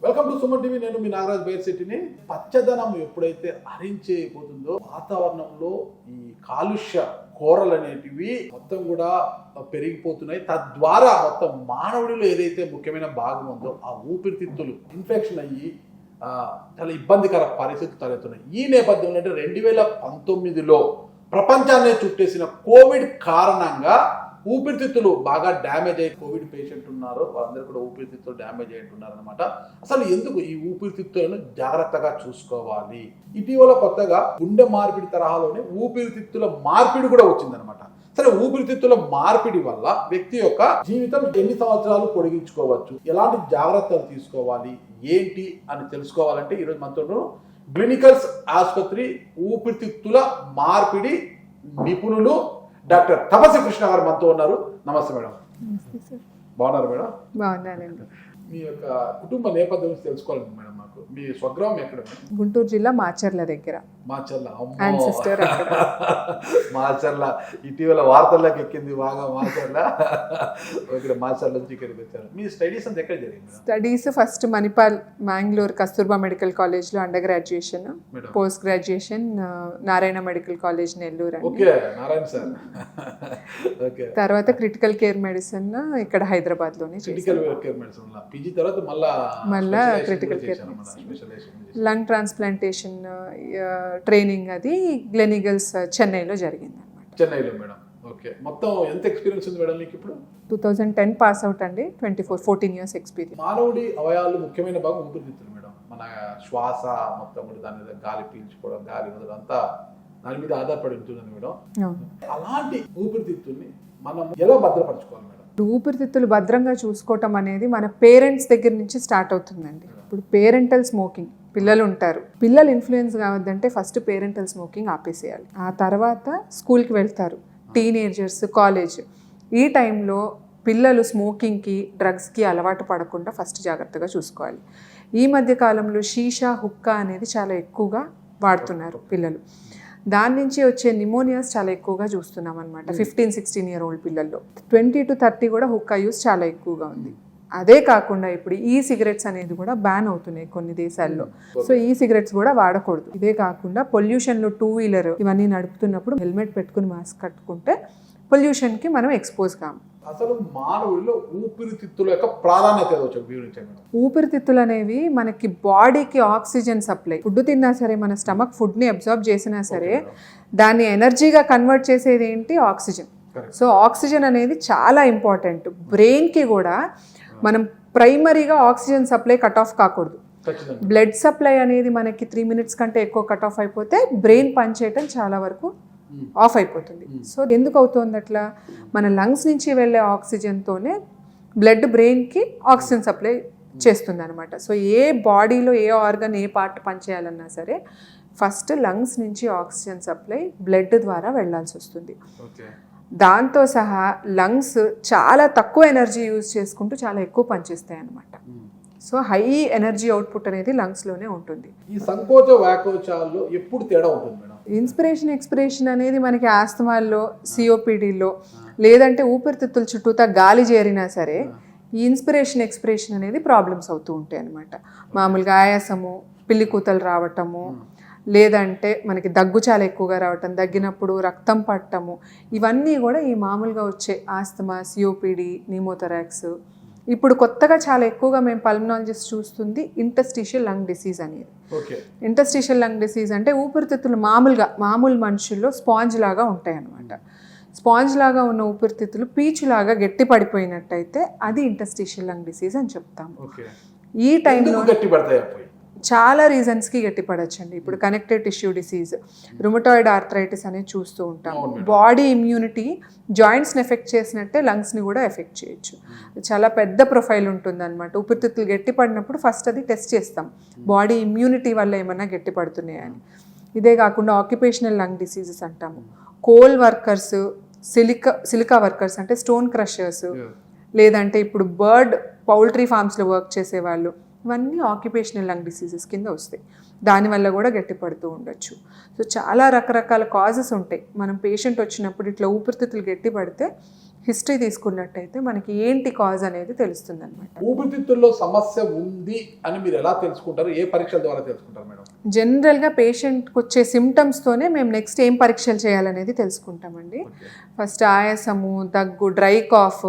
Welcome to Suman TV. నేను మీ నాగరాజ్ బైర్సిటీని. పచ్చదనం ఎప్పుడైతే హరించేయబోతుందో వాతావరణంలో ఈ కాలుష్య కోరలు అనేటివి మొత్తం కూడా పెరిగిపోతున్నాయి. తద్వారా మొత్తం మానవుడిలో ఏదైతే ముఖ్యమైన భాగం ఉందో ఆ ఊపిరితిత్తులు ఇన్ఫెక్షన్ అయ్యి చాలా ఇబ్బందికర పరిస్థితులు తలెత్తున్నాయి. ఈ నేపథ్యంలో అంటే 2019లో ప్రపంచాన్ని చుట్టేసిన కోవిడ్ కారణంగా ఊపిరితిత్తులు బాగా డ్యామేజ్ అయ్యి కోవిడ్ పేషెంట్ ఉన్నారు, వాళ్ళందరూ కూడా ఊపిరితిత్తులు డ్యామేజ్ అయి ఉంటున్నారు అనమాట. అసలు ఎందుకు ఈ ఊపిరితిత్తులను జాగ్రత్తగా చూసుకోవాలి? ఇటీవల కొత్తగా గుండె మార్పిడి తరహాలోనే ఊపిరితిత్తుల మార్పిడి కూడా వచ్చిందనమాట. సరే, ఊపిరితిత్తుల మార్పిడి వల్ల వ్యక్తి యొక్క జీవితం ఎన్ని సంవత్సరాలు పొడిగించుకోవచ్చు, ఎలాంటి జాగ్రత్తలు తీసుకోవాలి, ఏంటి అని తెలుసుకోవాలంటే ఈరోజు మనతో క్లినికల్స్ ఆసుపత్రి ఊపిరితిత్తుల మార్పిడి నిపుణులు డాక్టర్ తపసి కృష్ణ గారు మనతో ఉన్నారు. నమస్తే మేడం. బాగున్నారు మేడం? బాగున్నానండి. మీ యొక్క కుటుంబ నేపథ్యం గురించి తెలుసుకోవాలి మేడం. మాకు మీ స్వగ్రామం ఎక్కడ? గుంటూరు జిల్లా మాచర్ల దగ్గర. మాచర్ల. సిస్టర్ మాచర్ల ఇటీవల వార్తల్లోకి ఎక్కింది బాగా. మాచర్ల ఇక్కడ మాచర్ల నుంచి ఇక్కడికి వచ్చారు. మీ స్టడీస్ అంతా ఎక్కడ జరిగింది? Studies first Manipal Mangalore Kasturba medical college లో under graduation, post graduation Narayana medical college Nellore. Okay, Narayana sir. Okay. తర్వాత క్రిటికల్ కేర్ మెడిసిన్ ఇక్కడ హైదరాబాద్ లోనే. క్రిటికల్ కేర్ మెడిసిన్ పీజీ తర్వాత మళ్ళా critical care lung transplantation training అది గ్లెనిగల్స్ చెన్నైలో జరిగింది అన్నమాట. చెన్నైలో మేడం. ఓకే. మొత్తం ఎంత ఎక్స్పీరియన్స్ ఉంది మేడం మీకు ఇప్పుడు? 2010 పాస్ అవుట్ అండి. 14 ఇయర్స్ ఎక్స్పీరియన్స్. మానవుడి అవయవాలు ముఖ్యమైన భాగం ఊపిరితిత్తులు మేడం. మన శ్వాస మొత్తం కూడా దాని మీద గాలి పీల్చుకోవడం, గాలి వదలడం అంతా దాని మీద ఆధారపడి ఉంటుంది మేడం. అలాంటి ఊపిరితిత్తుల్ని మనం ఎలా భద్రపరచుకోవాలి మేడం? ఊపిరితిత్తులు భద్రంగా చూసుకోవటం అనేది మన పేరెంట్స్ దగ్గర నుంచి స్టార్ట్ అవుతుందండి. ఇప్పుడు పేరెంటల్ స్మోకింగ్, పిల్లలు ఉంటారు, పిల్లలు ఇన్ఫ్లుయెన్స్ కావద్దంటే ఫస్ట్ పేరెంటల్ స్మోకింగ్ ఆపేసేయాలి. ఆ తర్వాత స్కూల్కి వెళ్తారు, టీనేజర్స్, కాలేజ్, ఈ టైంలో పిల్లలు స్మోకింగ్కి, డ్రగ్స్కి అలవాటు పడకుండా ఫస్ట్ జాగ్రత్తగా చూసుకోవాలి. ఈ మధ్య కాలంలో షీషా, హుక్కా అనేది చాలా ఎక్కువగా వాడుతున్నారు పిల్లలు. దాని నుంచి వచ్చే నిమోనియాస్ చాలా ఎక్కువగా చూస్తున్నాం అనమాట. 15-16 ఇయర్ ఓల్డ్ పిల్లల్లో 20 to 30 కూడా హుక్కా యూస్ చాలా ఎక్కువగా ఉంది. అదే కాకుండా ఇప్పుడు ఈ సిగరెట్స్ అనేది కూడా బ్యాన్ అవుతున్నాయి కొన్ని దేశాల్లో. సో ఈ సిగరెట్స్ కూడా వాడకూడదు. ఇదే కాకుండా పొల్యూషన్లో 2-వీలర్ ఇవన్నీ నడుపుతున్నప్పుడు హెల్మెట్ పెట్టుకుని మాస్క్ కట్టుకుంటే పొల్యూషన్కి మనం ఎక్స్పోజ్ కాము. అసలు మానవుడిలో ఊపిరితిత్తుల యొక్క ప్రాధాన్యత వివరించండి. ఊపిరితిత్తులు అనేవి మనకి బాడీకి ఆక్సిజన్ సప్లై. ఫుడ్ తిన్నా సరే, మన స్టమక్ ఫుడ్ని అబ్జార్బ్ చేసినా సరే దాన్ని ఎనర్జీగా కన్వర్ట్ చేసేది ఏంటి? ఆక్సిజన్. సో ఆక్సిజన్ అనేది చాలా ఇంపార్టెంట్. బ్రెయిన్కి కూడా మనం ప్రైమరీగా ఆక్సిజన్ సప్లై కట్ ఆఫ్ కాకూడదు. బ్లడ్ సప్లై అనేది మనకి 3 minutes కంటే ఎక్కువ కట్ ఆఫ్ అయిపోతే బ్రెయిన్ పనిచేయటం చాలా వరకు ఆఫ్ అయిపోతుంది. సో ఎందుకు అవుతుంది అట్లా? మన లంగ్స్ నుంచి వెళ్ళే ఆక్సిజన్తోనే బ్లడ్ బ్రెయిన్కి ఆక్సిజన్ సప్లై చేస్తుంది అనమాట. సో ఏ బాడీలో ఏ ఆర్గన్, ఏ పార్ట్ పనిచేయాలన్నా సరే ఫస్ట్ లంగ్స్ నుంచి ఆక్సిజన్ సప్లై బ్లడ్ ద్వారా వెళ్ళాల్సి వస్తుంది. దాంతో సహా లంగ్స్ చాలా తక్కువ ఎనర్జీ యూజ్ చేసుకుంటూ చాలా ఎక్కువ పనిచేస్తాయి అన్నమాట. సో హై ఎనర్జీ అవుట్పుట్ అనేది లంగ్స్లోనే ఉంటుంది. ఈ సంకోచ వ్యాకోచాల్లో ఎప్పుడు తేడా ఉంటుంది మేడం? ఇన్స్పిరేషన్, ఎక్స్పిరేషన్ అనేది మనకి ఆస్తమాల్లో, సిఓపిడిలో, లేదంటే ఊపిరితిత్తుల చుట్టూతా గాలి చేరినా సరే ఈ ఇన్స్పిరేషన్, ఎక్స్పిరేషన్ అనేది ప్రాబ్లమ్స్ అవుతూ ఉంటాయి అన్నమాట. మామూలుగా ఆయాసము, పిల్లి కూతలు రావటము, లేదంటే మనకి దగ్గు చాలా ఎక్కువగా రావటం, దగ్గినప్పుడు రక్తం పట్టము, ఇవన్నీ కూడా ఈ మామూలుగా వచ్చే ఆస్తమా, సిఓపిడి, నిమోథరాక్స్. ఇప్పుడు కొత్తగా చాలా ఎక్కువగా మేము పల్మనాలజిస్ట్ చూస్తుంది ఇంటర్స్టిషియల్ లంగ్ డిసీజ్ అనేది. ఇంటర్స్టిషియల్ లంగ్ డిసీజ్ అంటే ఊపిరితిత్తులు మామూలు మనుషుల్లో స్పాంజ్ లాగా ఉంటాయి అన్నమాట. స్పాంజ్ లాగా ఉన్న ఊపిరితిత్తులు పీచులాగా గట్టి పడిపోయినట్టయితే అది ఇంటర్స్టిషియల్ లంగ్ డిసీజ్ అని చెప్తాము. ఈ టైంలో చాలా రీజన్స్కి గట్టిపడచ్చండి. ఇప్పుడు connective tissue disease, rheumatoid arthritis అనేది చూస్తూ ఉంటాం. బాడీ ఇమ్యూనిటీ జాయింట్స్ని ఎఫెక్ట్ చేసినట్టే లంగ్స్ని కూడా ఎఫెక్ట్ చేయొచ్చు. చాలా పెద్ద ప్రొఫైల్ ఉంటుంది అనమాట. ఊపిరితిత్తులు గట్టిపడినప్పుడు ఫస్ట్ అది టెస్ట్ చేస్తాం, బాడీ ఇమ్యూనిటీ వల్ల ఏమన్నా గట్టిపడుతున్నాయని. ఇదే కాకుండా ఆక్యుపేషనల్ లంగ్ డిసీజెస్ అంటాము. కోల్ వర్కర్స్, సిలికా వర్కర్స్ అంటే స్టోన్ క్రషర్స్, లేదంటే ఇప్పుడు పౌల్ట్రీ ఫార్మ్స్లో వర్క్ చేసేవాళ్ళు, ఇవన్నీ ఆక్యుపేషనల్ లంగ్ డిసీజెస్ కింద వస్తాయి. దానివల్ల కూడా గట్టిపడుతూ ఉండొచ్చు. సో చాలా రకరకాల కాజెస్ ఉంటాయి. మనం పేషెంట్ వచ్చినప్పుడు ఇట్లా ఊపిరితిత్తులు గట్టిపడితే హిస్టరీ తీసుకున్నట్టయితే మనకి ఏంటి కాజ్ అనేది తెలుస్తుంది అనమాట. ఊపిరితిత్తుల్లో సమస్య ఉంది అని మీరు ఎలా తెలుసుకుంటారు? ఏ పరీక్షల ద్వారా తెలుసుకుంటారు మేడం? జనరల్గా పేషెంట్కి వచ్చే సిమ్టమ్స్తోనే మేము నెక్స్ట్ ఏం పరీక్షలు చేయాలనేది తెలుసుకుంటామండి. ఫస్ట్ ఆయాసము, దగ్గు, డ్రై కాఫ్,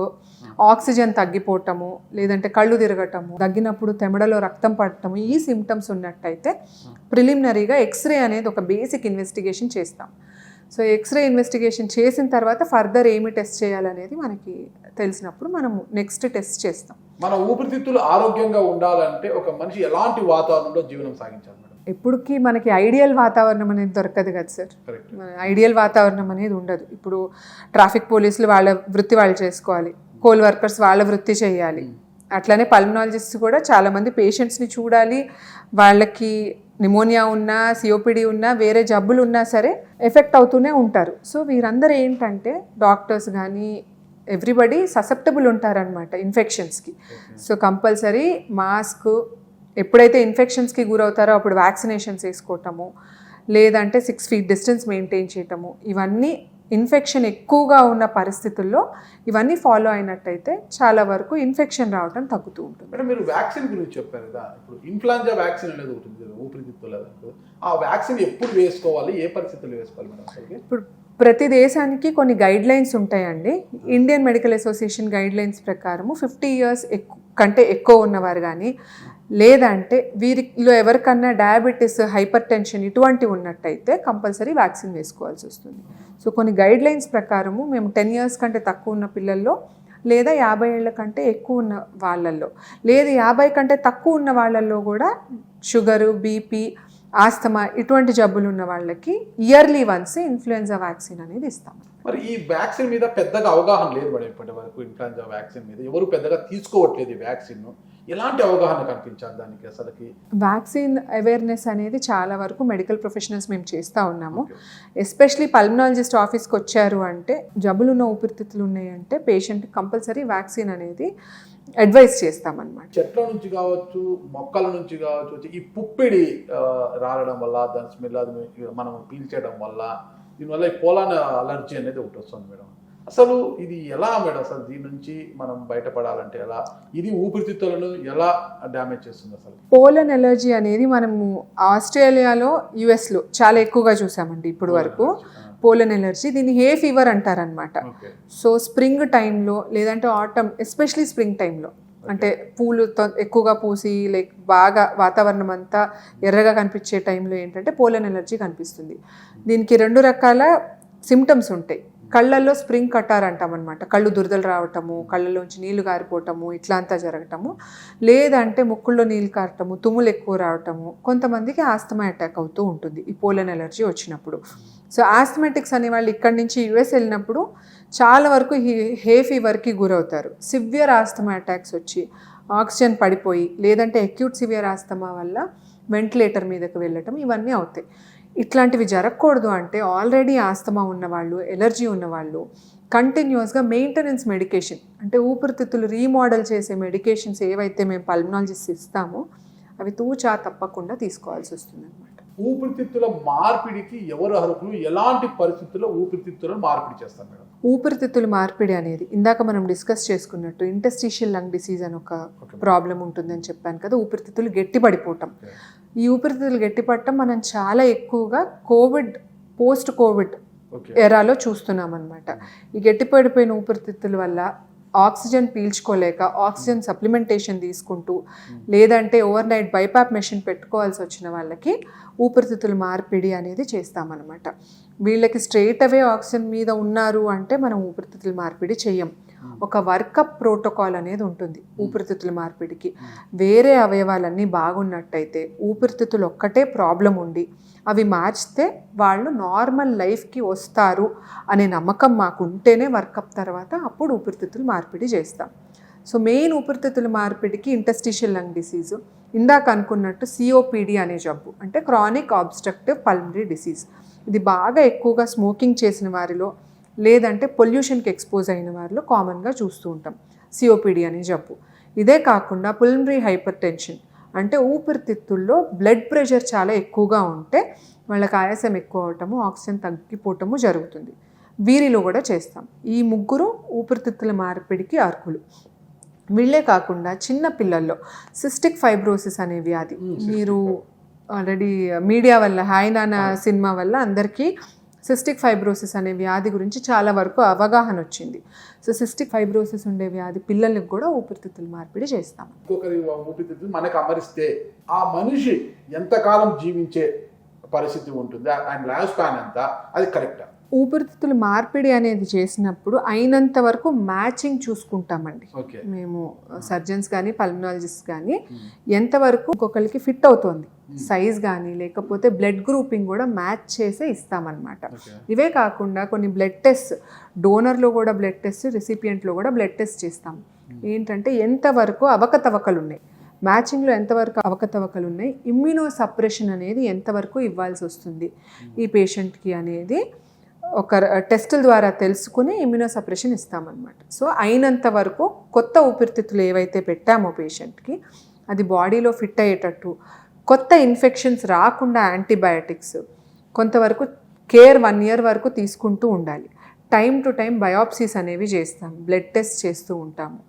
ఆక్సిజన్ తగ్గిపోవటము, లేదంటే కళ్ళు తిరగటము, దగ్గినప్పుడు తెమడలో రక్తం పడటము, ఈ సిమ్టమ్స్ ఉన్నట్టయితే ప్రిలిమినరీగా ఎక్స్రే అనేది ఒక బేసిక్ ఇన్వెస్టిగేషన్ చేస్తాం. సో ఎక్స్రే ఇన్వెస్టిగేషన్ చేసిన తర్వాత ఫర్దర్ ఏమి టెస్ట్ చేయాలనేది మనకి తెలిసినప్పుడు మనము నెక్స్ట్ టెస్ట్ చేస్తాం. మన ఊపిరితిత్తులు ఆరోగ్యంగా ఉండాలంటే ఒక మనిషి ఎలాంటి వాతావరణంలో జీవనం సాగించాలి మేడం? ఎప్పటికీ మనకి ఐడియల్ వాతావరణం అనేది దొరకదు కదా సార్. ఐడియల్ వాతావరణం అనేది ఉండదు. ఇప్పుడు ట్రాఫిక్ పోలీసులు వాళ్ళ వృత్తి వాళ్ళు చేసుకోవాలి, కోల్ వర్కర్స్ వాళ్ళ వృత్తి చేయాలి. అట్లానే పల్మనాలజిస్ట్ కూడా చాలామంది పేషెంట్స్ని చూడాలి. వాళ్ళకి నిమోనియా ఉన్నా, సిఓపిడి ఉన్నా, వేరే జబ్బులు ఉన్నా సరే ఎఫెక్ట్ అవుతూనే ఉంటారు. సో వీరందరూ ఏంటంటే డాక్టర్స్ కానీ ఎవ్రీబడి ససెప్టబుల్ ఉంటారనమాట ఇన్ఫెక్షన్స్కి. సో కంపల్సరీ మాస్క్, ఎప్పుడైతే ఇన్ఫెక్షన్స్కి గురవుతారో అప్పుడు వ్యాక్సినేషన్స్ వేసుకోవటము, లేదంటే 6 feet డిస్టెన్స్ మెయింటైన్ చేయటము, ఇవన్నీ ఇన్ఫెక్షన్ ఎక్కువగా ఉన్న పరిస్థితుల్లో ఇవన్నీ ఫాలో అయినట్టయితే చాలా వరకు ఇన్ఫెక్షన్ రావడం తగ్గుతూ ఉంటుంది. మేడం మీరు వ్యాక్సిన్ గురించి చెప్పారు కదా, ఇప్పుడు ఇన్ఫ్లుయెంజా వ్యాక్సిన్ అనేది ఉంటుంది కదా ఊపిరితిత్తుల, ఆ వ్యాక్సిన్ ఎప్పుడు వేసుకోవాలి, ఏ పరిస్థితుల్లో వేసుకోవాలి మేడం? ఇప్పుడు ప్రతి దేశానికి కొన్ని గైడ్ లైన్స్ ఉంటాయండి. Indian medical association guide lines ప్రకారము 50 years కంటే ఎక్కువ ఉన్నవారు కానీ, లేదంటే వీరిలో ఎవరికన్నా డయాబెటీస్, హైపర్ టెన్షన్ ఇటువంటివి ఉన్నట్టయితే కంపల్సరీ వ్యాక్సిన్ వేసుకోవాల్సి వస్తుంది. సో కొన్ని గైడ్ లైన్స్ ప్రకారము మేము 10 years కంటే తక్కువ ఉన్న పిల్లల్లో, లేదా 50 ఏళ్ల కంటే ఎక్కువ ఉన్న వాళ్ళల్లో, లేదా 50 కంటే తక్కువ ఉన్న వాళ్ళల్లో కూడా షుగరు, బీపీ, ఆస్తమా ఇటువంటి జబ్బులు ఉన్న వాళ్ళకి ఇయర్లీ వన్స్ ఇన్ఫ్లుయెన్జా వ్యాక్సిన్ అనేది ఇస్తాం. మరి ఈ వ్యాక్సిన్ మీద పెద్దగా అవగాహన లేదు మేడం ఇప్పటి వరకు. ఇన్ఫ్లుయెంజా వ్యాక్సిన్ మీద ఎవరు పెద్దగా తీసుకోవట్లేదు. ఈ వ్యాక్సిన్ ఎలాంటి అవగాహన కనిపించాలి దానికి? అసలుకి వ్యాక్సిన్ అవేర్నెస్ అనేది చాలా వరకు మెడికల్ ప్రొఫెషనల్స్ మేము చేస్తూ ఉన్నాము. ఎస్పెషలీ పల్మనాలజిస్ట్ ఆఫీస్కి వచ్చారు అంటే, జబ్బులు ఉన్న ఊపిరితిత్తులు ఉన్నాయంటే పేషెంట్ కంపల్సరీ వ్యాక్సిన్ అనేది అడ్వైస్ చేస్తామన్నమాట. చెట్ల నుంచి కావచ్చు, మొక్కల నుంచి కావచ్చు, ఈ పుప్పిడి రాలడం వల్ల, దాని స్మెల్ అది మనం పీల్చేయడం వల్ల, దీనివల్ల ఈ పోలాన్ అలర్జీ అనేది ఒకటి వస్తుంది మేడం. అసలు ఇది ఎలా మేడం? అసలు దీని నుంచి మనం బయటపడాలంటే ఎలా? ఇది ఊపిరితిత్తులను ఎలా డ్యామేజ్ చేస్తుంది? అసలు పోలన్ ఎలర్జీ అనేది మనము ఆస్ట్రేలియాలో, యుఎస్లో చాలా ఎక్కువగా చూసామండి ఇప్పుడు వరకు. పోలన్ ఎలర్జీ, దీన్ని హే ఫీవర్ అంటారనమాట. సో స్ప్రింగ్ టైంలో, లేదంటే ఆటమ్, ఎస్పెషలీ స్ప్రింగ్ టైంలో, అంటే పూలుతో ఎక్కువగా పూసి లైక్ బాగా వాతావరణం అంతా ఎర్రగా కనిపించే టైంలో ఏంటంటే పోలన్ ఎలర్జీ కనిపిస్తుంది. దీనికి 2 రకాల సిమ్టమ్స్ ఉంటాయి. కళ్ళల్లో స్ప్రింగ్ కట్టార్ అంటామన్నమాట. కళ్ళు దురదలు రావటము, కళ్ళలోంచి నీళ్లు గారిపోవటము, ఇట్లా అంతా జరగటము, లేదంటే ముక్కుల్లో నీళ్ళు కారటము, తుమ్ములు ఎక్కువ రావటము. కొంతమందికి ఆస్తమా అటాక్ అవుతూ ఉంటుంది ఈ పోలన్ ఎలర్జీ వచ్చినప్పుడు. సో ఆస్థమెటిక్స్ అనే వాళ్ళు ఇక్కడి నుంచి యుఎస్ వెళ్ళినప్పుడు చాలా వరకు హే ఫీవర్కి గురవుతారు. సివియర్ ఆస్తమా అటాక్స్ వచ్చి ఆక్సిజన్ పడిపోయి, లేదంటే అక్యూట్ సివియర్ ఆస్తమా వల్ల వెంటిలేటర్ మీదకి వెళ్ళటం, ఇవన్నీ అవుతాయి. ఇట్లాంటివి జరగకూడదు అంటే ఆల్రెడీ ఆస్తమా ఉన్నవాళ్ళు, ఎలర్జీ ఉన్నవాళ్ళు కంటిన్యూస్గా మెయింటెనెన్స్ మెడికేషన్, అంటే ఊపిరితిత్తులు రీమోడల్ చేసే మెడికేషన్స్ ఏవైతే మేము పల్మనాలజిస్ట్ ఇస్తామో అవి తూచా తప్పకుండా తీసుకోవాల్సి వస్తుంది అనమాట. ఊపిరితిత్తుల మార్పిడికి ఎవరు అర్హులు? ఎలాంటి పరిస్థితుల్లో ఊపిరితిత్తులను మార్పిడి చేస్తారు మేడం? ఊపిరితిత్తుల మార్పిడి అనేది ఇందాక మనం డిస్కస్ చేసుకున్నట్టు ఇంటర్స్టిషియల్ లంగ్ డిసీజ్ అని ఒక ప్రాబ్లం ఉంటుందని చెప్పాను కదా. ఊపిరితిత్తులు గట్టిపడిపోవటం, ఈ ఊపిరితిత్తులు గట్టిపడటం మనం చాలా ఎక్కువగా పోస్ట్ కోవిడ్ ఎరాలో చూస్తున్నాం అనమాట. ఈ గట్టిపడిపోయిన ఊపిరితిత్తుల వల్ల ఆక్సిజన్ పీల్చుకోలేక ఆక్సిజన్ సప్లిమెంటేషన్ తీసుకుంటూ, లేదంటే ఓవర్ నైట్ బైపాప్ మెషిన్ పెట్టుకోవాల్సి వచ్చిన వాళ్ళకి ఊపిరితిత్తుల మార్పిడి అనేది చేస్తామన్నమాట. వీళ్ళకి స్ట్రైట్ అవే ఆక్సిజన్ మీద ఉన్నారు అంటే మనం ఊపిరితిత్తుల మార్పిడి చెయ్యం. ఒక వర్కప్ ప్రోటోకాల్ అనేది ఉంటుంది ఊపిరితిత్తుల మార్పిడికి. వేరే అవయవాలన్నీ బాగున్నట్టయితే ఊపిరితిత్తులు ఒక్కటే ప్రాబ్లం ఉండి అవి మార్చితే వాళ్ళు నార్మల్ లైఫ్కి వస్తారు అనే నమ్మకం మాకు ఉంటేనే వర్కప్ తర్వాత అప్పుడు ఊపిరితిత్తులు మార్పిడి చేస్తాం. సో మెయిన్ ఊపిరితిత్తుల మార్పిడికి ఇంటర్స్టిషియల్ లంగ్ డిసీజు, ఇందాక అనుకున్నట్టు సిఓపిడి అనే జబ్బు, అంటే క్రానిక్ ఆబ్స్ట్రక్టివ్ పల్మనరీ డిసీజ్. ఇది బాగా ఎక్కువగా స్మోకింగ్ చేసిన వారిలో, లేదంటే పొల్యూషన్కి ఎక్స్పోజ్ అయిన వారిలో కామన్గా చూస్తూ ఉంటాం సిఓపిడి అనే జబ్బు. ఇదే కాకుండా పల్మనరీ హైపర్ టెన్షన్, అంటే ఊపిరితిత్తుల్లో బ్లడ్ ప్రెషర్ చాలా ఎక్కువగా ఉంటే వాళ్ళకి ఆయాసం ఎక్కువ అవటము, ఆక్సిజన్ తగ్గిపోవటము జరుగుతుంది. వీరిలో కూడా చేస్తాం. ఈ ముగ్గురు ఊపిరితిత్తుల మార్పిడికి అర్హులు. వీళ్ళే కాకుండా చిన్న పిల్లల్లో సిస్టిక్ ఫైబ్రోసిస్ అనే వ్యాధి, మీరు ఆల్రెడీ మీడియా వల్ల హాయ్ నాన్న సినిమా వల్ల అందరికీ సిస్టిక్ ఫైబ్రోసిస్ అనే వ్యాధి గురించి చాలా వరకు అవగాహన వచ్చింది. సో సిస్టిక్ ఫైబ్రోసిస్ ఉండే వ్యాధి పిల్లలకు కూడా ఊపిరితిత్తుల మార్పిడి చేస్తాం. ఇంకొకరి ఊపిరితిత్తులు మనకు అమరిస్తే ఆ మనిషి ఎంతకాలం జీవించే పరిస్థితి ఉంటుంది, ఆయన లైఫ్ స్పాన్ ఎంత, అది కరెక్టా? ఊపిరితిత్తుల మార్పిడి అనేది చేసినప్పుడు అయినంత వరకు మ్యాచింగ్ చూసుకుంటామండి. మేము సర్జన్స్ కానీ పల్మనాలజిస్ట్ కానీ ఎంతవరకు ఒక్కొక్కరికి ఫిట్ అవుతుంది సైజ్ కానీ, లేకపోతే బ్లడ్ గ్రూపింగ్ కూడా మ్యాచ్ చేసే ఇస్తామన్నమాట. ఇవే కాకుండా కొన్ని బ్లడ్ టెస్ట్, డోనర్లో కూడా బ్లడ్ టెస్ట్, రెసిపియంట్లో కూడా బ్లడ్ టెస్ట్ చేస్తాం. ఏంటంటే ఎంతవరకు అవకతవకలు ఉన్నాయి, మ్యాచింగ్లో ఎంతవరకు అవకతవకలు ఉన్నాయి, ఇమ్యూనో సప్రెషన్ అనేది ఎంతవరకు ఇవ్వాల్సి వస్తుంది ఈ పేషెంట్కి అనేది ఒక టెస్టుల ద్వారా తెలుసుకుని ఇమ్యూనో సప్రెషన్ ఇస్తామన్నమాట. సో అయినంత వరకు కొత్త ఊపిరితిత్తులు ఏవైతే పెట్టామో పేషెంట్కి అది బాడీలో ఫిట్ అయ్యేటట్టు, కొత్త ఇన్ఫెక్షన్స్ రాకుండా యాంటీబయాటిక్స్ కొంతవరకు కేర్ 1 year వరకు తీసుకుంటూ ఉండాలి. టైం టు టైం బయాప్సీస్ అనేవి చేస్తాం, బ్లడ్ టెస్ట్ చేస్తూ ఉంటాము.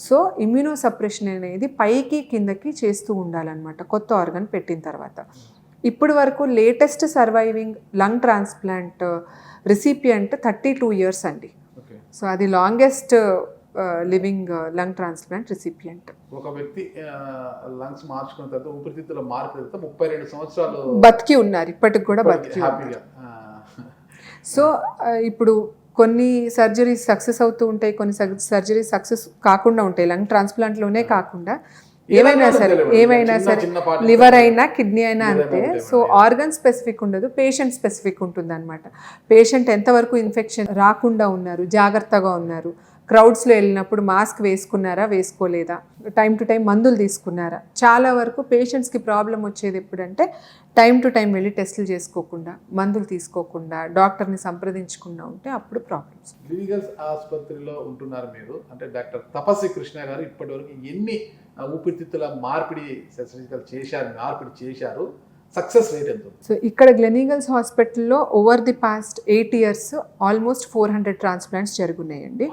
సో ఇమ్యూనో సప్రెషన్ అనేది పైకి కిందకి చేస్తూ ఉండాలన్నమాట కొత్త ఆర్గన్ పెట్టిన తర్వాత. ఇప్పటి వరకు latest surviving lung transplant recipient 32 years అండి. సో అది longest living lung transplant recipient. ఒక వ్యక్తి లంగ్స్ మార్చుకున్న తర్వాత ఊపిరితిత్తుల మార్పు తర్వాత 32 సంవత్సరాలు బతికి ఉన్నారు, ఇప్పటికి కూడా బతికి ఉన్నారు. సో ఇప్పుడు కొన్ని సర్జరీస్ సక్సెస్ అవుతూ ఉంటాయి, కొన్ని సర్జరీస్ సక్సెస్ కాకుండా ఉంటాయి. లంగ్ ట్రాన్స్ప్లాంట్లోనే కాకుండా ఏమైనా సరే లివర్ అయినా కిడ్నీ అయినా అంతే. సో ఆర్గన్ స్పెసిఫిక్ ఉండదు, పేషెంట్ స్పెసిఫిక్ ఉంటుంది అనమాట. పేషెంట్ ఎంతవరకు ఇన్ఫెక్షన్ రాకుండా ఉన్నారు, జాగ్రత్తగా ఉన్నారు, క్రౌడ్స్లో వెళ్ళినప్పుడు మాస్క్ వేసుకున్నారా వేసుకోలేదా, టైం టు టైం మందులు తీసుకున్నారా. చాలా వరకు పేషెంట్స్కి ప్రాబ్లం వచ్చేది ఎప్పుడంటే టైం టు టైం వెళ్ళి టెస్టులు చేసుకోకుండా, మందులు తీసుకోకుండా, డాక్టర్ని సంప్రదించకుండా ఉంటే అప్పుడు ప్రాబ్లమ్స్. లీగల్స్ ఆసుపత్రిలో ఉంటున్నారు మీరు, అంటే డాక్టర్ తపస్వి కృష్ణ గారు ఇప్పటివరకు ఎన్ని ఊపిరితిత్తుల మార్పిడి చేశారు, సక్సెస్ రేట్ ఎంత? సో ఇక్కడ గ్లెనీగల్స్ హాస్పిటల్లో over the past 8 years almost 400 transplants జరుగున్నాయండి.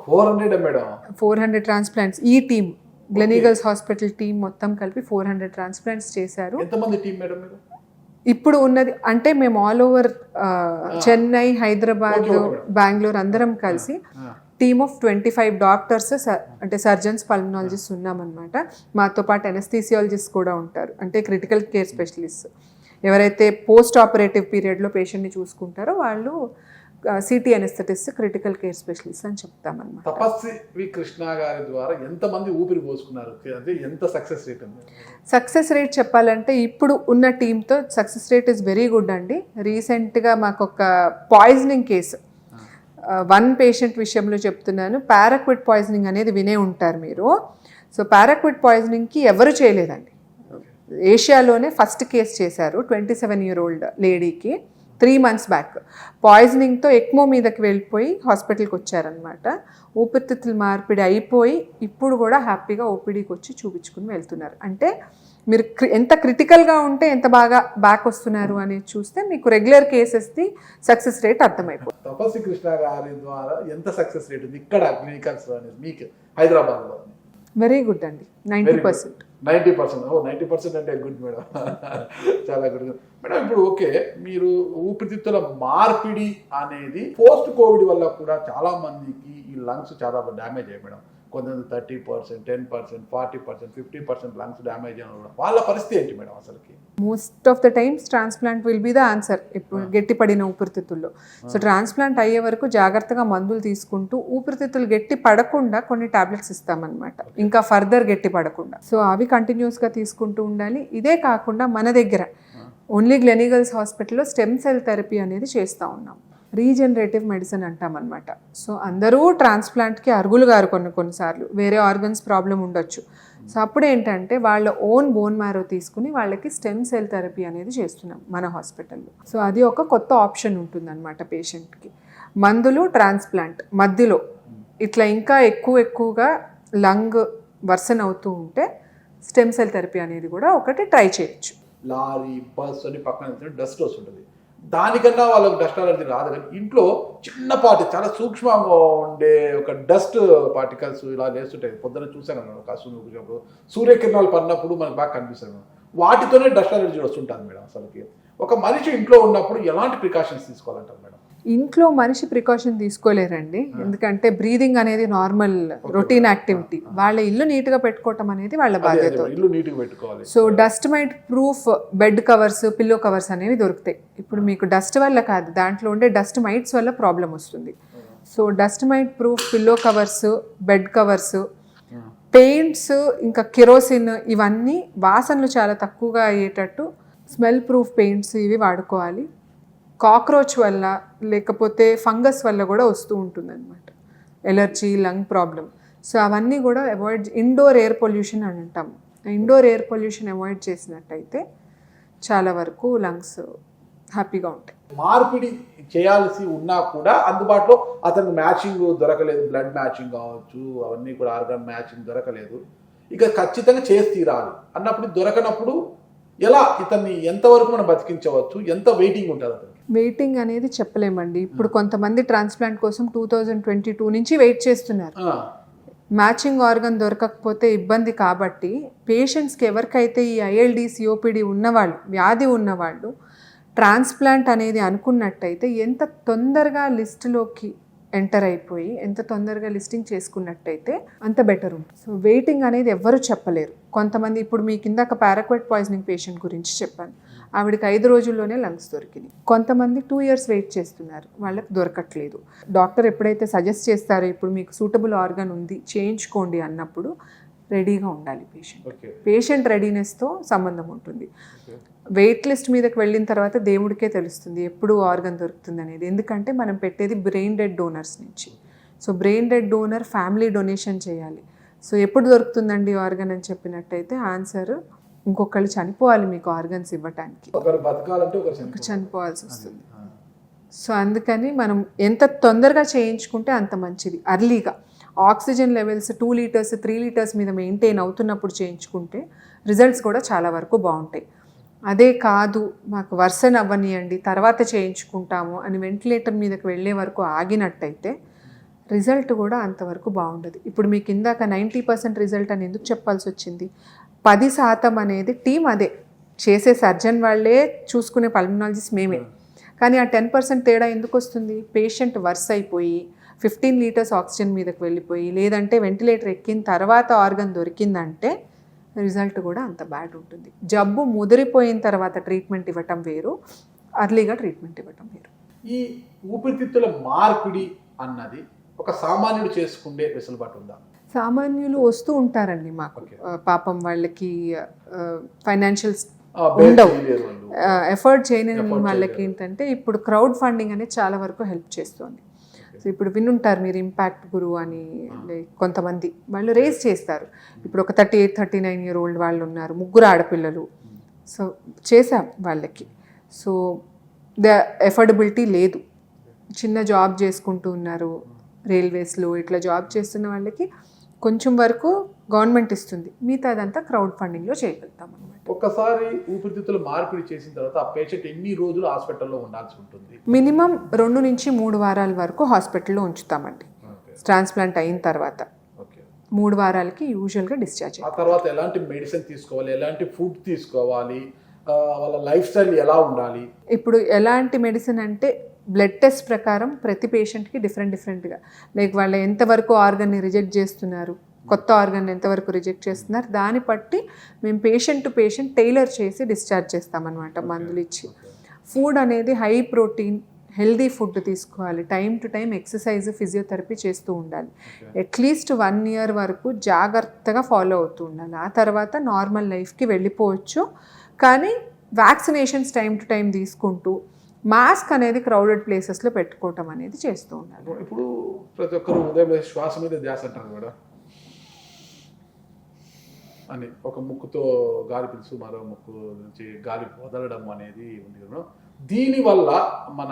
400 ట్రాన్స్ప్లాంట్స్ ఈ టీమ్, గ్లెనీగల్స్ హాస్పిటల్ టీం మొత్తం కలిపి 400 ట్రాన్స్ప్లాంట్స్ చేశారు. ఎంతమంది టీం మేడం మీరు? ఇప్పుడు ఉన్నది అంటే మేము ఆల్ ఓవర్ చెన్నై, హైదరాబాద్, బెంగళూరు అందరం కలిసి టీమ్ ఆఫ్ 25 డాక్టర్స్, అంటే సర్జన్స్, పల్మనాలజిస్ట్ ఉన్నామన్నమాట. మాతో పాటు ఎనస్థీసియాలజిస్ట్ కూడా ఉంటారు, అంటే క్రిటికల్ కేర్ స్పెషలిస్ట్. ఎవరైతే పోస్ట్ ఆపరేటివ్ పీరియడ్లో పేషెంట్ని చూసుకుంటారో వాళ్ళు city anaesthetist, critical care specialist అని చెప్తామన్నమాట. తపస్వి కృష్ణ గారి ద్వారా ఎంతమంది ఊపిరి పోసుకున్నారు, అంటే ఎంత సక్సెస్ రేట్ ఉంది? సక్సెస్ రేట్ చెప్పాలంటే ఇప్పుడు ఉన్న టీంతో success rate is very good అండి. రీసెంట్గా మాకు ఒక పాయిజనింగ్ కేసు, 1 పేషెంట్ విషయంలో చెప్తున్నాను. పారాక్విట్ పాయిజనింగ్ అనేది వినే ఉంటారు మీరు. సో పారాక్విట్ పాయిజనింగ్కి ఎవరు చేయలేదండి. ఏషియాలోనే ఫస్ట్ కేసు చేశారు 27 year old లేడీకి 3 months బ్యాక్. పాయిజనింగ్తో ఎక్మో మీదకి వెళ్ళిపోయి హాస్పిటల్కి వచ్చారనమాట. ఊపిరితిత్తుల మార్పిడి అయిపోయి ఇప్పుడు కూడా హ్యాపీగా ఓపీడీకి వచ్చి చూపించుకుని వెళ్తున్నారు. అంటే మీరు ఎంత క్రిటికల్గా ఉంటే ఎంత బాగా బ్యాక్ వస్తున్నారు అనేది చూస్తే మీకు రెగ్యులర్ కేసెస్ది సక్సెస్ రేట్ అర్థమైపోతుంది. తపస్వి కృష్ణ గారి ద్వారా ఎంత సక్సెస్ రేట్ ఉంది ఇక్కడ క్లినికల్స్ అనేది మీకు హైదరాబాద్లో? వెరీ గుడ్ అండి, 90%. 90% అంటే గుడ్ మేడం, చాలా గుడ్ మేడం. ఇప్పుడు ఓకే, మీరు ఊపిరితిత్తుల మార్పిడి అనేది పోస్ట్ కోవిడ్ వల్ల కూడా చాలా మందికి ఈ లంగ్స్ చాలా డ్యామేజ్ అయ్యాయి మేడం. కొంతమంది 30%, 10%, 40%, 50% లంగ్స్ డ్యామేజ్ అయిన వాళ్ళ పరిస్థితి ఏంటి మేడం అసలుకి? Most of the times transplant will be the answer. ఇప్పుడు గట్టిపడిన ఊపిరితిత్తుల్లో సో ట్రాన్స్ప్లాంట్ అయ్యే వరకు జాగ్రత్తగా మందులు తీసుకుంటూ ఊపిరితిత్తులు గట్టి పడకుండా కొన్ని టాబ్లెట్స్ ఇస్తామన్నమాట, ఇంకా ఫర్దర్ గట్టి పడకుండా. సో అవి కంటిన్యూస్గా తీసుకుంటూ ఉండాలి. ఇదే కాకుండా మన దగ్గర ఓన్లీ గ్లెనీగల్స్ హాస్పిటల్లో స్టెమ్ సెల్ థెరపీ అనేది చేస్తూ ఉన్నాం. Regenerative medicine అంటామన్నమాట. సో అందరూ ట్రాన్స్ప్లాంట్కి అర్హులు గారు కొన్నిసార్లు వేరే ఆర్గన్స్ ప్రాబ్లం ఉండొచ్చు. సో అప్పుడు ఏంటంటే వాళ్ళ ఓన్ బోన్ మ్యారో తీసుకుని వాళ్ళకి స్టెమ్ సెల్ థెరపీ అనేది చేస్తున్నాం మన హాస్పిటల్లో. సో అది ఒక కొత్త ఆప్షన్ ఉంటుందన్నమాట పేషెంట్కి. మందులు, ట్రాన్స్ప్లాంట్ మధ్యలో ఇట్లా ఇంకా ఎక్కువగా లంగ్ వర్సన్ అవుతూ ఉంటే స్టెమ్ సెల్ థెరపీ అనేది కూడా ఒకటి ట్రై చేయొచ్చు. లారీ బస్ అని పక్కన డస్ట్ వస్తుంటుంది, దానికన్నా వాళ్ళకి డస్ట్ అలర్జీ రాదు. కానీ ఇంట్లో చిన్నపాటి చాలా సూక్ష్మంగా ఉండే ఒక డస్ట్ పార్టికల్స్ ఇలా లేస్తుంటాయి. పొద్దున చూసాను మేడం, కాసు సూర్యకిరణాలు పడినప్పుడు మనకు బాగా కనిపిస్తుంది మేడం, వాటితోనే డస్ట్ అలర్జీ వస్తుంటుంది మేడం. అసలుకి ఒక మనిషి ఇంట్లో ఉన్నప్పుడు ఎలాంటి ప్రికాషన్స్ తీసుకోవాలంటారు మేడం? ఇంట్లో మనిషి ప్రికాషన్ తీసుకోలేరండి, ఎందుకంటే బ్రీదింగ్ అనేది నార్మల్ రొటీన్ యాక్టివిటీ. వాళ్ళ ఇల్లు నీట్గా పెట్టుకోవటం అనేది వాళ్ళ బాధ్యత. ఇల్లు నీట్గా పెట్టుకోవాలి. So dust might proof bed covers, pillow covers అనేవి దొరుకుతాయి. ఇప్పుడు మీకు డస్ట్ వల్ల కాదు, దాంట్లో ఉండే డస్ట్ మైట్స్ వల్ల ప్రాబ్లం వస్తుంది. So dust might proof pillow covers, bed covers, paints, ఇంకా కెరోసిన్, ఇవన్నీ వాసనలు చాలా తక్కువగా అయ్యేటట్టు స్మెల్ ప్రూఫ్ పెయింట్స్ ఇవి వాడుకోవాలి. కాక్రోచ్ వల్ల లేకపోతే ఫంగస్ వల్ల కూడా వస్తూ ఉంటుంది అనమాట ఎలర్జీ, లంగ్ ప్రాబ్లం. సో అవన్నీ కూడా అవాయిడ్, ఇండోర్ ఎయిర్ పొల్యూషన్ అని అంటాం. ఇండోర్ ఎయిర్ పొల్యూషన్ అవాయిడ్ చేసినట్టయితే చాలా వరకు లంగ్స్ హ్యాపీగా ఉంటాయి. మార్పిడి చేయాల్సి ఉన్నా కూడా అందుబాటులో అతనికి మ్యాచింగ్ దొరకలేదు, బ్లడ్ మ్యాచింగ్ కావచ్చు, అవన్నీ కూడా ఆర్గాన్ మ్యాచింగ్ దొరకలేదు, ఇక ఖచ్చితంగా చేసి తీరాలి అన్నప్పుడు దొరకనప్పుడు ఎలా ఇతన్ని ఎంతవరకు మనం బతికించవచ్చు, ఎంత వెయిటింగ్ ఉంటుంది అతనికి? వెయిటింగ్ అనేది చెప్పలేమండి. ఇప్పుడు కొంతమంది ట్రాన్స్ప్లాంట్ కోసం 2022 నుంచి వెయిట్ చేస్తున్నారు. మ్యాచింగ్ ఆర్గన్ దొరకకపోతే ఇబ్బంది కాబట్టి పేషెంట్స్కి ఎవరికైతే ఈ ILD, COPD ఉన్నవాళ్ళు, వ్యాధి ఉన్నవాళ్ళు ట్రాన్స్ప్లాంట్ అనేది అనుకున్నట్టయితే ఎంత తొందరగా లిస్టులోకి ఎంటర్ అయిపోయి ఎంత తొందరగా లిస్టింగ్ చేసుకున్నట్టయితే అంత బెటర్ ఉంటుంది. సో వెయిటింగ్ అనేది ఎవ్వరూ చెప్పలేరు. కొంతమంది, ఇప్పుడు మీ కిందాక పారాక్వెట్ పాయిజనింగ్ పేషెంట్ గురించి చెప్పాను, ఆవిడకి 5 రోజుల్లోనే లంగ్స్ దొరికినాయి. కొంతమంది 2 years వెయిట్ చేస్తున్నారు, వాళ్ళకి దొరకట్లేదు. డాక్టర్ ఎప్పుడైతే సజెస్ట్ చేస్తారో ఇప్పుడు మీకు సూటబుల్ ఆర్గన్ ఉంది చేయించుకోండి అన్నప్పుడు రెడీగా ఉండాలి పేషెంట్ రెడీనెస్తో సంబంధం ఉంటుంది. వెయిట్ లిస్ట్ మీదకి వెళ్ళిన తర్వాత దేవుడికే తెలుస్తుంది ఎప్పుడు ఆర్గన్ దొరుకుతుంది అనేది, ఎందుకంటే మనం పెట్టేది బ్రెయిన్ డెడ్ డోనర్స్ నుంచి. So brain dead donor family donation చేయాలి. సో ఎప్పుడు దొరుకుతుందండి ఆర్గన్ అని చెప్పినట్టయితే ఆన్సర్, ఇంకొకళ్ళు చనిపోవాలి మీకు ఆర్గన్స్ ఇవ్వటానికి, చనిపోవాల్సి వస్తుంది. సో అందుకని మనం ఎంత తొందరగా చేయించుకుంటే అంత మంచిది. అర్లీగా ఆక్సిజన్ లెవెల్స్ 2 liters 3 liters మీద మెయింటైన్ అవుతున్నప్పుడు చేయించుకుంటే రిజల్ట్స్ కూడా చాలా వరకు బాగుంటాయి. అదే కాదు మాకు వర్సన్ అవ్వనియండి తర్వాత చేయించుకుంటాము అని వెంటిలేటర్ మీదకి వెళ్ళే వరకు ఆగినట్టయితే రిజల్ట్ కూడా అంతవరకు బాగుండదు. ఇప్పుడు మీకు ఇందాక 90% రిజల్ట్ అని ఎందుకు చెప్పాల్సి వచ్చింది? 10% అనేది టీం, అదే చేసే సర్జన్ వాళ్ళే, చూసుకునే పల్మనాలజిస్ట్ మేమే. కానీ ఆ 10% తేడా ఎందుకు వస్తుంది? పేషెంట్ వర్స్ అయిపోయి 15 liters ఆక్సిజన్ మీదకి వెళ్ళిపోయి, లేదంటే వెంటిలేటర్ ఎక్కిన తర్వాత ఆర్గన్ దొరికిందంటే రిజల్ట్ కూడా అంత బ్యాడ్ ఉంటుంది. జబ్బు ముదిరిపోయిన తర్వాత ట్రీట్మెంట్ ఇవ్వటం వేరు, అర్లీగా ట్రీట్మెంట్ ఇవ్వటం వేరు. ఈ ఊపిరితిత్తుల మార్పిడి అన్నది ఒక సామాన్యుడు చేసుకునే వెసులుబాటు ఉందా? సామాన్యులు వస్తూ ఉంటారండి మాకు. పాపం వాళ్ళకి ఫైనాన్షియల్ ఉండవు, ఎఫర్ట్ చేయని వాళ్ళకి ఏంటంటే ఇప్పుడు క్రౌడ్ ఫండింగ్ అనేది చాలా వరకు హెల్ప్ చేస్తుంది. సో ఇప్పుడు వినుంటారు మీరు ఇంపాక్ట్ గురు అని, కొంతమంది వాళ్ళు రేస్ చేస్తారు. ఇప్పుడు ఒక 38-39 year old వాళ్ళు ఉన్నారు, 3 ఆడపిల్లలు. సో చేసాం వాళ్ళకి. సో ద ఎఫర్డబిలిటీ లేదు, చిన్న జాబ్ చేసుకుంటూ ఉన్నారు, రైల్వేస్లో ఇట్లా జాబ్ చేస్తున్న వాళ్ళకి కొంచెం వరకు గవర్నమెంట్ ఇస్తుంది, మిగతా అదంతా క్రౌడ్ ఫండింగ్లో చేయగలుగుతాం అనమాట. ఒక్కసారి ఊపిరితిత్తుల మార్పిడి చేసిన తర్వాత ఆ పేషెంట్ ఎన్ని రోజులు హాస్పిటల్లో ఉండాల్సి ఉంటుంది? మినిమం 2 నుంచి 3 వారాల వరకు హాస్పిటల్లో ఉంచుతామండి. ట్రాన్స్ప్లాంట్ అయిన తర్వాత 3 వారాలకి యూజువల్గా డిశ్చార్జ్. ఆ తర్వాత ఎలాంటి మెడిసిన్ తీసుకోవాలి, ఎలాంటి ఫుడ్ తీసుకోవాలి, వాళ్ళ లైఫ్ స్టైల్ ఎలా ఉండాలి? ఇప్పుడు ఎలాంటి మెడిసిన్ అంటే బ్లడ్ టెస్ట్ ప్రకారం ప్రతి పేషెంట్కి డిఫరెంట్గా, లైక్ వాళ్ళు ఎంతవరకు ఆర్గన్ని రిజెక్ట్ చేస్తున్నారు, కొత్త ఆర్గన్ ఎంతవరకు రిజెక్ట్ చేస్తున్నారు, దాన్ని బట్టి మేము పేషెంట్ టు పేషెంట్ టైలర్ చేసి డిశ్చార్జ్ చేస్తామన్నమాట, మందులు ఇచ్చి. ఫుడ్ అనేది హై ప్రోటీన్ హెల్దీ ఫుడ్ తీసుకోవాలి, time to time exercise, physiotherapy చేస్తూ ఉండాలి. అట్లీస్ట్ 1 year వరకు జాగ్రత్తగా ఫాలో అవుతూ ఉండాలి. ఆ తర్వాత నార్మల్ లైఫ్కి వెళ్ళిపోవచ్చు. కానీ వ్యాక్సినేషన్స్ టైం టు టైం తీసుకుంటూ మాస్క్ అనేది క్రౌడెడ్ ప్లేసెస్లో పెట్టుకోవటం అనేది చేస్తూ ఉండాలి. ఇప్పుడు ప్రతి ఒక్కరు ఉదయం శ్వాస మీద ధ్యాస అంటారు మేడం అని, ఒక ముక్కుతో గాలి పిలుచు మరో ముక్కు నుంచి గాలి వదలడం అనేది ఉంది కదా, దీనివల్ల మన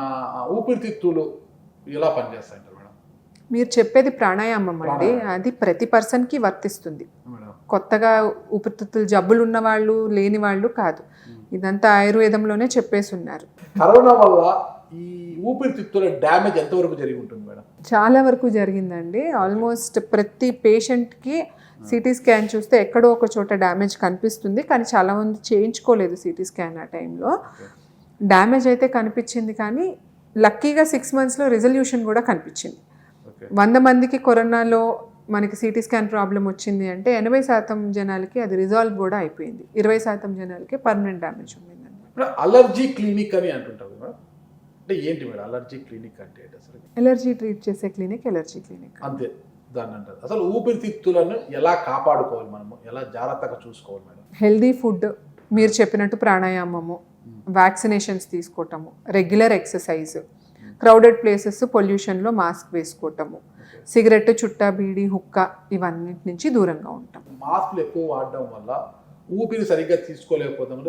ఊపిరితిత్తులు ఎలా పనిచేస్తాయంటారు మేడం? మీరు చెప్పేది ప్రాణాయామం అండి, అది ప్రతి పర్సన్కి వర్తిస్తుంది. మేడం కొత్తగా ఊపిరితిత్తులు జబ్బులు ఉన్న వాళ్ళు లేని వాళ్ళు కాదు, ఇదంతా ఆయుర్వేదంలోనే చెప్పేసి ఉన్నారు. కరోనా వల్ల ఈ ఊపిరితిత్తుల డ్యామేజ్ ఎంతవరకు జరిగి ఉంటుంది మేడం? చాలా వరకు జరిగిందండి. ఆల్మోస్ట్ ప్రతి పేషెంట్కి సిటీ స్కాన్ చూస్తే ఎక్కడో ఒక చోట డ్యామేజ్ కనిపిస్తుంది, కానీ చాలామంది చేయించుకోలేదు సిటీ స్కాన్ ఆ టైంలో. డ్యామేజ్ అయితే కనిపించింది, కానీ లక్కీగా 6 monthsలో రిజల్యూషన్ కూడా కనిపించింది. 100 మందికి కరోనాలో మనకి సిటీ స్కాన్ ప్రాబ్లం వచ్చింది అంటే 80% జనాలకి అది రిజాల్వ్ కూడా అయిపోయింది, 20% జనాలకి పర్మనెంట్ డ్యామేజ్ ఉండింది. అలర్జీ క్లినిక్ అని అంటుంటారు మేడం, అంటే ఏంటి మేడం అలర్జీ క్లినిక్ అంటే? అసలు ఎలర్జీ ట్రీట్ చేసే క్లినిక్ ఎలర్జీ క్లినిక్ అంతే దాన్ని అంటారు. అసలు ఊపిరితిత్తులను ఎలా కాపాడుకోవాలి, మనము ఎలా జాగ్రత్తగా చూసుకోవాలి మేడం? హెల్దీ ఫుడ్, మీరు చెప్పినట్టు ప్రాణాయామము, వ్యాక్సినేషన్స్ తీసుకోవటము, రెగ్యులర్ ఎక్సర్సైజ్, క్రౌడెడ్ ప్లేసెస్ పొల్యూషన్లో మాస్క్ వేసుకోవటము, సిగరెట్, చుట్టా, బీడీ, హుక్కా ఇవన్నిటి నుంచి దూరంగా ఉంటాం. మాస్కులు ఎక్కువ వాడడం వల్ల ఊపిరి సరిగ్గా తీసుకోలేకపోతాం,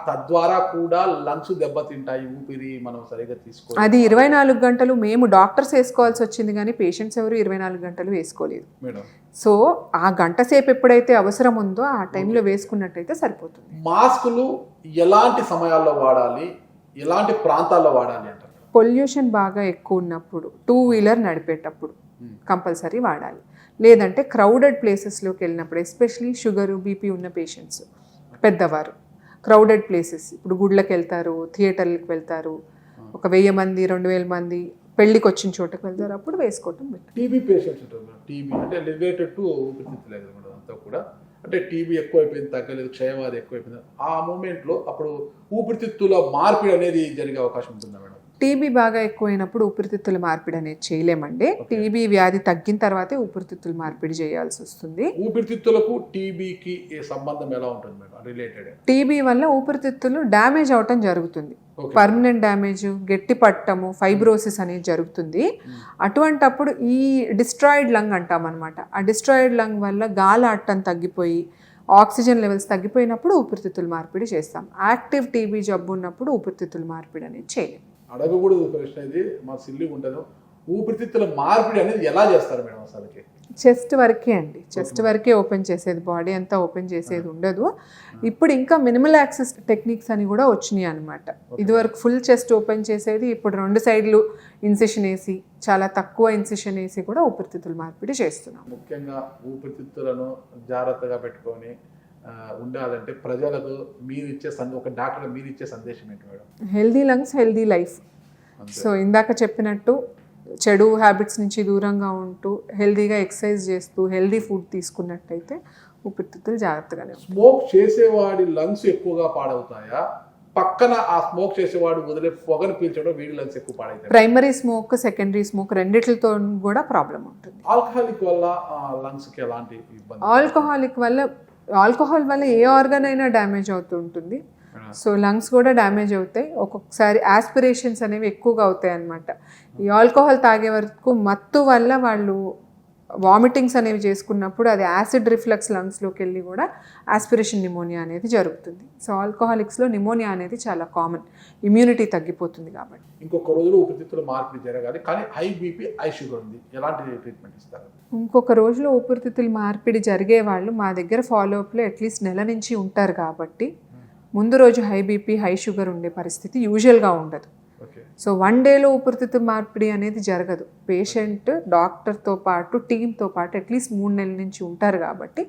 తద్వారా కూడా లంగ్స్ దెబ్బతింటాయి. ఊపిరి మనం సరిగ్గా తీసుకోవాలి. అది 24 గంటలు మేము డాక్టర్స్ వేసుకోవాల్సి వచ్చింది, కానీ పేషెంట్స్ ఎవరు 24 గంటలు వేసుకోలేదు మేడం. సో ఆ గంట సేపు ఎప్పుడైతే అవసరం ఉందో ఆ టైంలో వేసుకున్నట్టయితే సరిపోతుంది. మాస్కులు ఎలాంటి సమయాల్లో వాడాలి, ఎలాంటి ప్రాంతాల్లో వాడాలి అంటారు? పొల్యూషన్ బాగా ఎక్కువ ఉన్నప్పుడు, 2-wheeler నడిపేటప్పుడు కంపల్సరీ వాడాలి. లేదంటే క్రౌడెడ్ ప్లేసెస్లోకి వెళ్ళినప్పుడు, ఎస్పెషలీ షుగరు, బీపీ ఉన్న పేషెంట్స్, పెద్దవారు, క్రౌడెడ్ ప్లేసెస్, ఇప్పుడు గుళ్ళకి వెళ్తారు, థియేటర్లకు వెళ్తారు, ఒక 1000 మంది 2000 మంది పెళ్ళికి వచ్చిన చోటకి వెళ్తారు, అప్పుడు వేసుకోవటం బెటర్. టీబీ పేషెంట్స్ ఉంటారు, టీబీ అంటే రిలేటెడ్ టు ఊపిరితిత్తులేదు మేడం అంతా కూడా, అంటే టీబీ ఎక్కువైపోయింది, తగ్గలేదు, క్షయవాది ఎక్కువైపోయింది, ఆ మూమెంట్లో అప్పుడు ఊపిరితిత్తుల మార్పిడి అనేది జరిగే అవకాశం ఉంటుందా మేడం? టీబీ బాగా ఎక్కువైనప్పుడు ఊపిరితిత్తుల మార్పిడి అనేది చేయలేమండి. టీబీ వ్యాధి తగ్గిన తర్వాతే ఊపిరితిత్తుల మార్పిడి చేయాల్సి వస్తుంది. ఊపిరితిత్తులకు టీబీకి సంబంధం ఎలా ఉంటుంది మేడం? రిలేటెడ్ టీబీ వల్ల ఊపిరితిత్తులు డ్యామేజ్ అవటం జరుగుతుంది, పర్మనెంట్ డ్యామేజ్, గట్టి పట్టము, ఫైబ్రోసిస్ అనేది జరుగుతుంది. అటువంటప్పుడు ఈ డిస్ట్రాయిడ్ లంగ్ అంటాం అనమాట. ఆ డిస్ట్రాయిడ్ లంగ్ వల్ల గాలి ఆడటం తగ్గిపోయి ఆక్సిజన్ లెవెల్స్ తగ్గిపోయినప్పుడు ఊపిరితిత్తుల మార్పిడి చేస్తాం. యాక్టివ్ టీబీ జబ్బు ఉన్నప్పుడు ఊపిరితిత్తుల మార్పిడి అనేది చేయలేం. అడగకూడదు ప్రశ్న ఇది, మా సిల్లి ఉంటుంది. ఊపిరితిత్తుల మార్పిడి అనేది ఎలా చేస్తారు మేడం? అసలుకి చెస్ట్ వరకే అండి, చెస్ట్ వరకే ఓపెన్ చేసేది, బాడీ అంతా ఓపెన్ చేసేది ఉండదు. ఇప్పుడు ఇంకా మినిమల్ యాక్సెస్ టెక్నిక్స్ అని కూడా వచ్చినాయి అనమాట. ఇదివరకు ఫుల్ చెస్ట్ ఓపెన్ చేసేది, ఇప్పుడు 2 సైడ్లు ఇన్సిషన్ వేసి, చాలా తక్కువ ఇన్సిషన్ వేసి కూడా ఊపిరితిత్తుల మార్పిడి చేస్తున్నాం. ముఖ్యంగా ఊపిరితిత్తులను జాగ్రత్తగా పెట్టుకొని ఉండాలంటే ప్రజలకు మీరిచ్చే ఒక డాక్టర్ మీరు ఇచ్చే సందేశం ఏంటి madam? Healthy lungs, healthy life. So ఇందాక చెప్పినట్టు చెడు హ్యాబిట్స్ నుంచి దూరంగా ఉంటూ, హెల్దీగా ఎక్సర్సైజ్ చేస్తూ, హెల్దీ ఫుడ్ తీసుకున్నట్టయితే ఊపిరితిత్తులు జాగ్రత్తగానే. స్మోక్ చేసేవాడి లంగ్స్ ఎక్కువగా పాడవుతాయా, పక్కన ఆ స్మోక్ చేసేవాడు వదిలే పొగను పీల్చడం వీడి లంగ్స్ ఎక్కువ పాడవుతాయి? ప్రైమరీ స్మోక్, సెకండరీ స్మోక్ రెండిట్లతో కూడా ప్రాబ్లం ఉంటుంది. ఆల్కహాలిక్ వల్ల లంగ్స్కి ఎలాంటి ఇబ్బంది? ఆల్కహాల్ వల్ల ఏ ఆర్గన్ అయినా డ్యామేజ్ అవుతూ ఉంటుంది. సో లంగ్స్ కూడా డ్యామేజ్ అవుతాయి. ఒక్కొక్కసారి ఆస్పిరేషన్స్ అనేవి ఎక్కువగా అవుతాయి అన్నమాట. ఈ ఆల్కహాల్ తాగే వరకు మత్తు వల్ల వాళ్ళు వామిటింగ్స్ అనేవి చేసుకున్నప్పుడు అది యాసిడ్ రిఫ్లక్స్ లంగ్స్లోకి వెళ్ళి కూడా ఆస్పిరేషన్ నిమోనియా అనేది జరుగుతుంది. సో ఆల్కహాలిక్స్లో నిమోనియా అనేది చాలా కామన్, ఇమ్యూనిటీ తగ్గిపోతుంది కాబట్టి. ఇంకొక రోజులో ఊపిరితిత్తుల మార్పిడి జరగాలి, కానీ హై బీపీ, హై షుగర్ ఉంది, ఎలాంటి ట్రీట్మెంట్ ఇస్తారు? ఇంకొక రోజులో ఊపిరితిత్తుల మార్పిడి జరిగే వాళ్ళు మా దగ్గర ఫాలోఅప్లో అట్లీస్ట్ నెల నుంచి ఉంటారు కాబట్టి ముందు రోజు హై బీపీ, హై షుగర్ ఉండే పరిస్థితి యూజువల్గా ఉండదు. సో 1 డేలో ఊపిరితిత్తుల మార్పిడి అనేది జరగదు. పేషెంట్ డాక్టర్తో పాటు, టీంతో పాటు అట్లీస్ట్ 3 నెలల నుంచి ఉంటారు కాబట్టి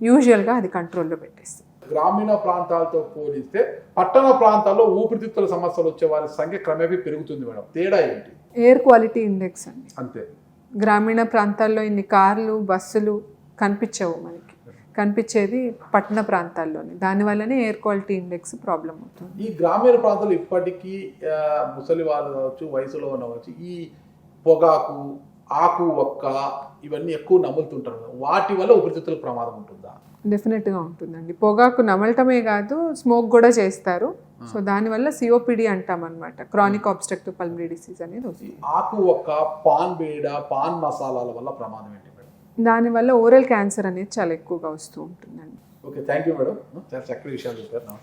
యూజువల్గా అది కంట్రోల్లో పెట్టేస్తుంది. గ్రామీణ ప్రాంతాలతో పోలిస్తే పట్టణ ప్రాంతాల్లో ఊపిరితిత్తుల సమస్యలు వచ్చే వారి సంఖ్య క్రమేపీ పెరుగుతుంది మేడం, తేడా ఏంటి? ఎయిర్ క్వాలిటీ ఇండెక్స్ అండి. అంతే. గ్రామీణ ప్రాంతాల్లో ఇన్ని కార్లు, బస్సులు కనిపించవు, మనకి కనిపించేది పట్టణ ప్రాంతాల్లోనే. దానివల్లనే ఎయిర్ క్వాలిటీ ఇండెక్స్ ప్రాబ్లం అవుతుంది. ఈ గ్రామీణ ప్రాంతాల్లో ఇప్పటికీ ముసలి వాళ్ళు కావచ్చు, వయసులో ఉన్న కావచ్చు, ఈ పొగాకు, ఆకు ఒక్క ఇవన్నీ ఎక్కువ నములుతుంటారు, వాటి వల్ల ఊపిరితిత్తుల ప్రమాదం ఉంటుందా? డెఫినెట్గా ఉంటుందండి. పొగాకు నమలటమే కాదు, స్మోక్ కూడా చేస్తారు. సో దానివల్ల సిఓపిడి అంటాం అనమాట, క్రానిక్ ఆబ్స్ట్రక్టివ్ పల్మనరీ డిసీజ్ అనేది వస్తుంది. ఆకు ఒక్క, పాన్ బేడ, పాన్ మసాలాల వల్ల ప్రమాదం ఏంటి మేడం? దానివల్ల ఓరల్ క్యాన్సర్ అనేది చాలా ఎక్కువగా వస్తూ ఉంటుందండి. ఓకే, థ్యాంక్ యూ మేడం, చాలా చక్కటి విషయాలు చెప్పారు.